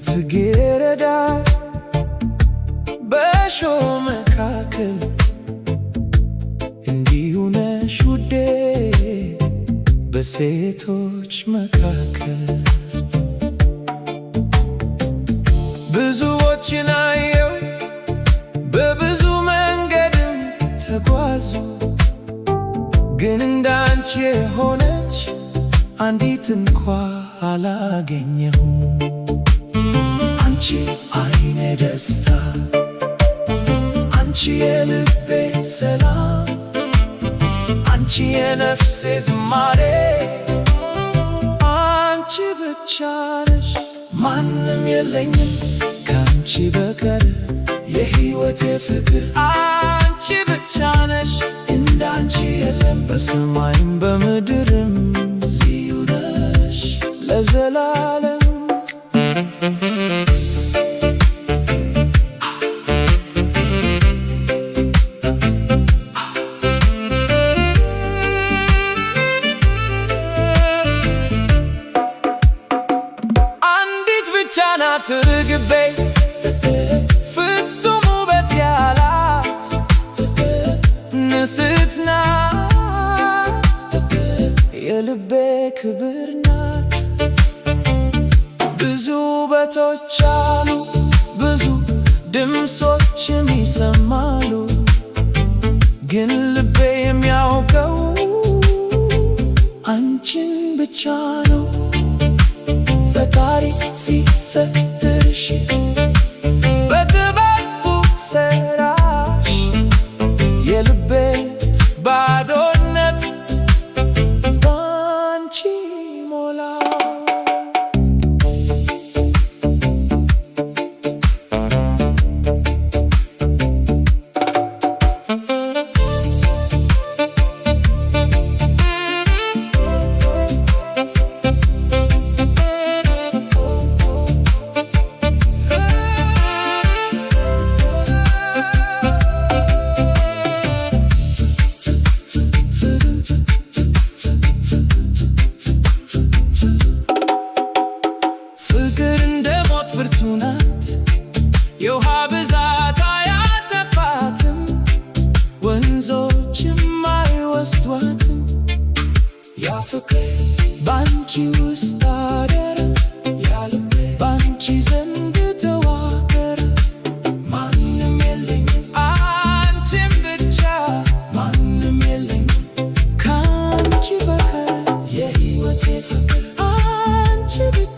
ጽጌረዳ በእሾህ መካከል እንዲሁ ነሽ ውዴ በሴቶች መካከል። ብዙዎችን አየው በብዙ መንገድም ተጓዙ፣ ግን እንዳንቺ የሆነች አንዲት እንኳ አላገኘሁም። አንቺ አይኔ ደስታ፣ አንቺ የልቤ ሰላም፣ አንቺ የነፍሴ ዝማሬ፣ አንቺ ብቻ ነሽ። ማንም የለኝም ካንቺ በቀር የሕይወቴ ፍቅር። አንቺ ብቻ ነሽ፣ እንዳንቺ የለም በሰማይም በምድርም። ልዩ ነሽ ለዘላለም። ናት ርግቤ ፍጹም ውበት ያላት ንስት ናት፣ የልቤ ክብር ናት። ብዙ ውበቶች አሉ፣ ብዙ ድምፆችም ይሰማሉ፣ ግን ልቤ የሚያውቀው አንቺን ብቻ ነው። ፈጣሪ ሲፈጥርሽ በጥበቡ ሰራሽ፣ የልቤ ባዶነት ባንቺ ሞላ። ፍቅር እንደ ሞት ብርቱ ናት፣ የውሃ ብዛት አያጠፋትም፣ ወንዞችም አይወስዷትም። ያ ፍቅር ባንቺ ውስጥ አደረ፣ ያ ልቤ ባንቺ ዘንድ ተዋቀረ። ማንም የለኝም አንቺን ብቻ፣ ማንም የለኝም ካንቺ በቀር የሕይወቴ ፍቅር። አንቺ ብቻ